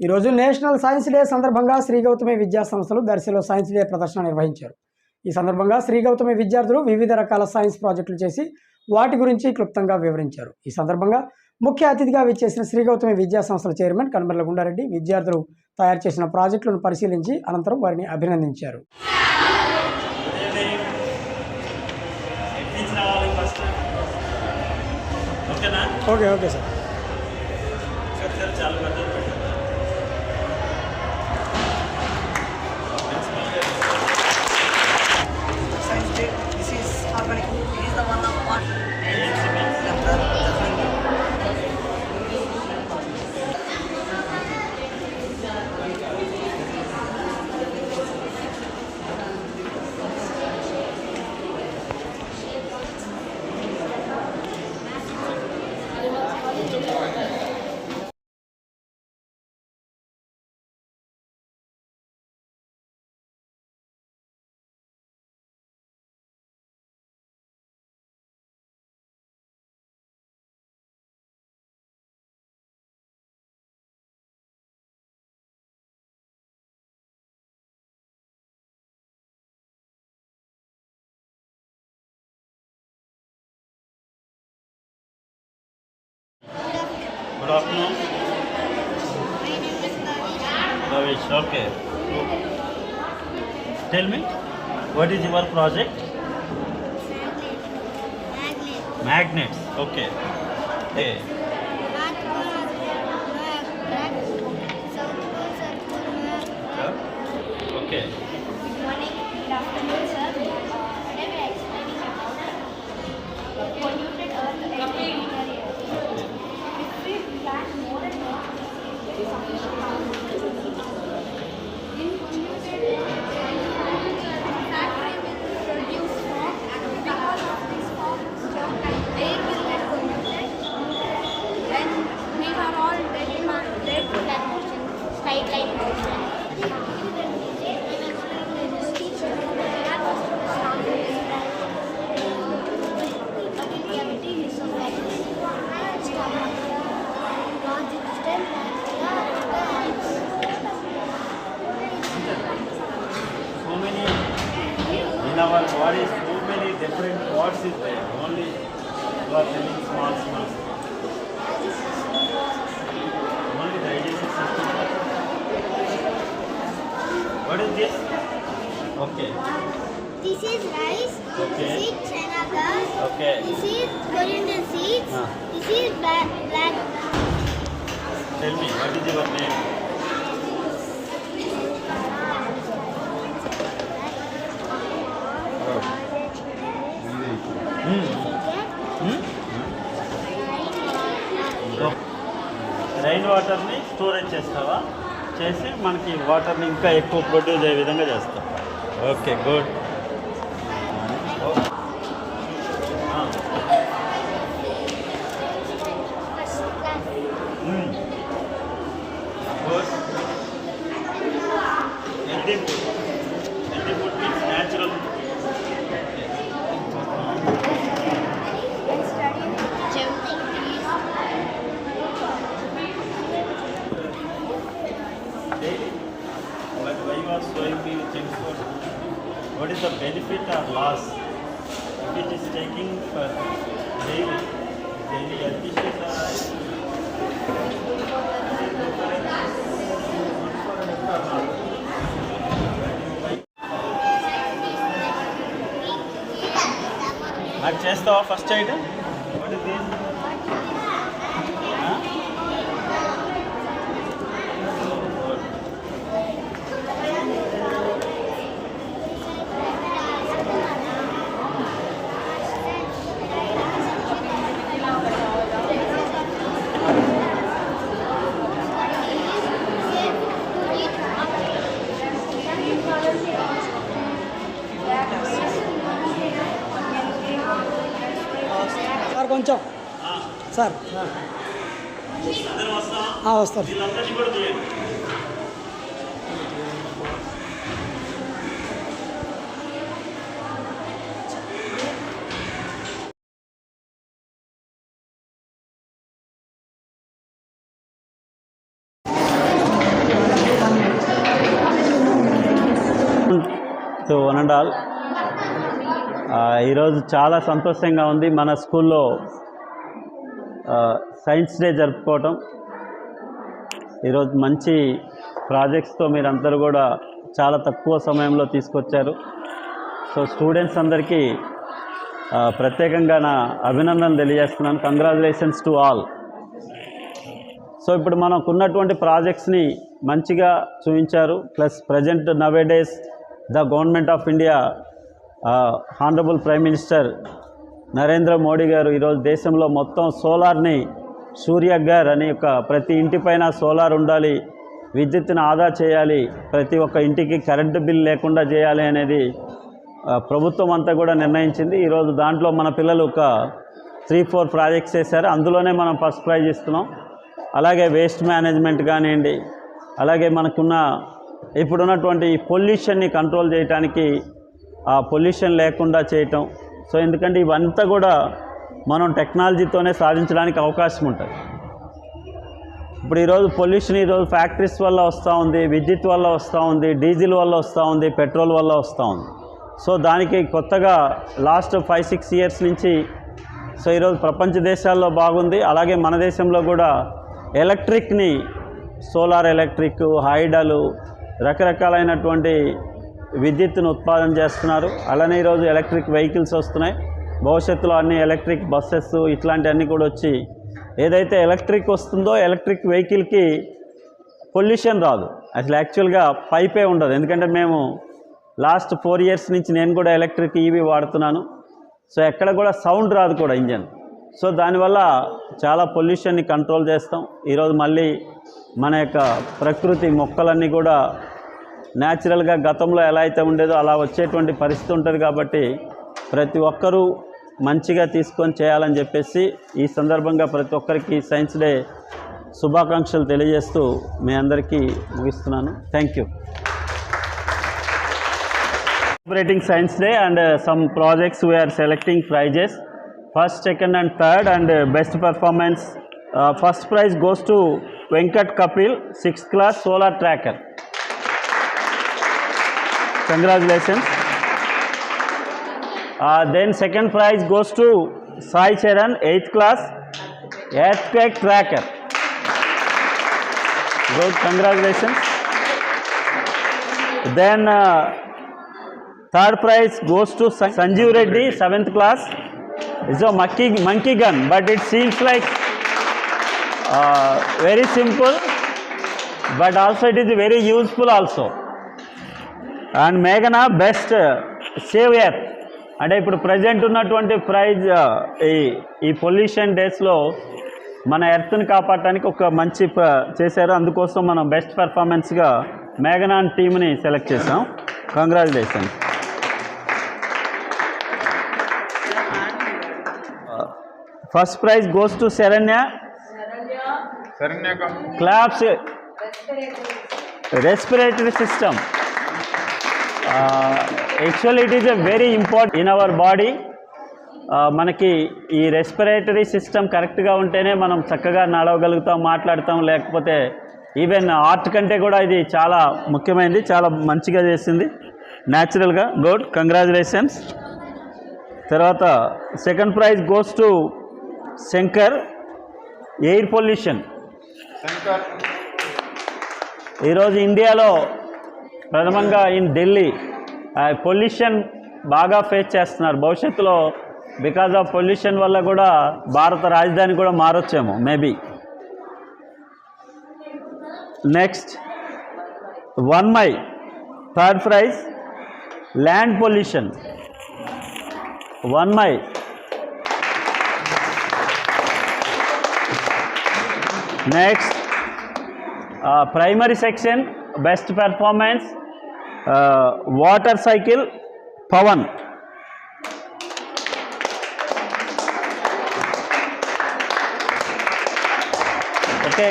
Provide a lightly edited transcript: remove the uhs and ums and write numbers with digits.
ఈరోజు national science day సందర్భంగా శ్రీ గౌతమి విద్యా సంస్థలు దర్శిలో సైన్స్ డే ప్రదర్శన నిర్వహించారు. ఈ సందర్భంగా శ్రీ గౌతమి విద్యార్థులు వివిధ రకాల సైన్స్ ప్రాజెక్టులు చేసి వాటి గురించి క్లుప్తంగా వివరించారు. ఈ సందర్భంగా ముఖ్య అతిథిగా విచ్చేసిన శ్రీ గౌతమి విద్యా సంస్థల చైర్మన్ కనమర్ల గుండారెడ్డి విద్యార్థులు తయారు చేసిన ప్రాజెక్టులను పరిశీలించి అనంతరం వారిని అభినందించారు. Okay sir. Good afternoon. My name is Ravish, okay. Tell me, what is your project? Magnets, okay. Hey. North Pole, black, South Pole, circle, Okay. Good morning, good afternoon, sir. Today we are explaining about polluted earth and greenery. If we plant more and more trees, there is sufficient power. In polluted factory will produce smoke, and because of this smoke and air will get polluted, and we are all dead to that motion, skyline motion. So many, in our body, so many different parts is there. Only you are telling small. Only the digestive system. What is this? Okay. This is rice. Okay. This is chana dal. Okay. This is coriander seeds. This is black. Tell me, what is your name? Rain వాటర్ని storage చేస్తావా? చేసి మనకి వాటర్ని ఇంకా ఎక్కువ produce అయ్యే విధంగా చేస్తాం. Okay, good. Healthy food means natural. Daily. But why you are showing me things for what is the benefit or loss? If it is taking for daily health issues నాకు చేస్తావా first aid? What is this? Sir కొంచెం sir వస్తారు. వీళ్ళందరినీ కూడా చేయండి. To one and all. ఈరోజు చాలా సంతోషంగా ఉంది మన స్కూల్లో సైన్స్ డే జరుపుకోవటం. ఈరోజు మంచి ప్రాజెక్ట్స్తో మీరందరూ కూడా చాలా తక్కువ సమయంలో తీసుకొచ్చారు. సో స్టూడెంట్స్ అందరికీ ప్రత్యేకంగా నా అభినందనలు తెలియజేస్తున్నాను. Congratulations to all. సో ఇప్పుడు మనకున్నటువంటి ప్రాజెక్ట్స్ని మంచిగా చూపించారు. Plus present nowadays the government of India honourable prime minister Narendra Modi గారు ఈరోజు దేశంలో మొత్తం సోలార్ని సూర్యఘర్ అని ఒక ప్రతి ఇంటిపైన సోలార్ ఉండాలి, విద్యుత్తును ఆదా చేయాలి, ప్రతి ఒక్క ఇంటికి కరెంటు బిల్ లేకుండా చేయాలి అనేది ప్రభుత్వం అంతా కూడా నిర్ణయించింది. ఈరోజు దాంట్లో మన పిల్లలు ఒక 3-4 ప్రాజెక్ట్స్ చేశారు. అందులోనే మనం ఫస్ట్ ప్రైజ్ ఇస్తున్నాం. అలాగే వేస్ట్ మేనేజ్మెంట్ కానివ్వండి, అలాగే మనకున్న ఇప్పుడున్నటువంటి ఈ పొల్యూషన్ని కంట్రోల్ చేయడానికి ఆ పొల్యూషన్ లేకుండా చేయటం. సో ఎందుకంటే ఇవంతా కూడా మనం టెక్నాలజీతోనే సాధించడానికి అవకాశం ఉంటుంది. ఇప్పుడు ఈరోజు పొల్యూషన్ ఈరోజు ఫ్యాక్టరీస్ వల్ల వస్తూ ఉంది, విద్యుత్ వల్ల వస్తూ ఉంది, డీజిల్ వల్ల వస్తూ ఉంది, పెట్రోల్ వల్ల వస్తూ ఉంది. సో దానికి కొత్తగా లాస్ట్ 5-6 ఇయర్స్ నుంచి సో ఈరోజు ప్రపంచ దేశాల్లో బాగుంది. అలాగే మన దేశంలో కూడా ఎలక్ట్రిక్ని సోలార్ ఎలక్ట్రిక్, హైడలు రకరకాలైనటువంటి విద్యుత్తును ఉత్పాదన చేస్తున్నారు. అలానే ఈరోజు ఎలక్ట్రిక్ వెహికల్స్ వస్తున్నాయి. భవిష్యత్తులో అన్ని ఎలక్ట్రిక్ బస్సెస్ ఇట్లాంటివన్నీ కూడా వచ్చి ఏదైతే ఎలక్ట్రిక్ వస్తుందో ఎలక్ట్రిక్ వెహికల్కి పొల్యూషన్ రాదు. అసలు యాక్చువల్గా పైపే ఉండదు. ఎందుకంటే మేము లాస్ట్ 4 ఇయర్స్ నుంచి నేను కూడా ఎలక్ట్రిక్ ఈవీ వాడుతున్నాను. సో ఎక్కడ కూడా సౌండ్ రాదు కూడా ఇంజన్. సో దానివల్ల చాలా పొల్యూషన్ని కంట్రోల్ చేస్తాం. ఈరోజు మళ్ళీ మన యొక్క ప్రకృతి మొక్కలన్నీ కూడా న్యాచురల్గా గతంలో ఎలా అయితే ఉండేదో అలా వచ్చేటువంటి పరిస్థితి ఉంటుంది. కాబట్టి ప్రతి ఒక్కరూ మంచిగా తీసుకొని చేయాలని చెప్పేసి ఈ సందర్భంగా ప్రతి ఒక్కరికి సైన్స్ డే శుభాకాంక్షలు తెలియజేస్తూ మీ అందరికీ ముగిస్తున్నాను. Thank you. Celebrating Science Day and some projects we are selecting prizes. First, second and third and best performance. First prize goes to Venkat Kapil, 6th class solar tracker. Congratulations. Then second prize goes to Sai Charan, 8th class earthquake tracker. Good, congratulations. Then third prize goes to Sanjeev Reddy, 7th class. It's a monkey gun, but it seems like very simple, but also it is very useful also. And Meghana, best save earth. అంటే ఇప్పుడు present ఉన్నటువంటి praise ఈ pollution డేస్లో మన ఎర్త్ని కాపాడటానికి ఒక మంచి చేశారు. అందుకోసం మనం బెస్ట్ పెర్ఫార్మెన్స్గా మేఘనా టీమ్ని సెలెక్ట్ చేసాం. Congratulations. First prize goes to Saranya. Claps. Respiratory system. Actually it is a very important in our body. మనకి ఈ రెస్పిరేటరీ సిస్టమ్ కరెక్ట్గా ఉంటేనే మనం చక్కగా నడవగలుగుతాం, మాట్లాడతాం. లేకపోతే ఈవెన్ ఆర్ట్ కంటే కూడా ఇది చాలా ముఖ్యమైనది. చాలా మంచిగా చేసింది న్యాచురల్గా. Good, congratulations. తర్వాత second prize goes to Shankar, air pollution. ఈరోజు ఇండియాలో ప్రథమంగా ఇన్ ఢిల్లీ పొల్యూషన్ బాగా ఫేస్ చేస్తున్నారు. భవిష్యత్తులో బికాజ్ ఆఫ్ పొల్యూషన్ వల్ల కూడా భారత రాజధాని కూడా మారొచ్చేమో మేబీ. నెక్స్ట్ 1 మై, థర్డ్ ప్రైజ్ ల్యాండ్ పొల్యూషన్. 1 మై. Next primary section best performance water cycle Pavan. Okay.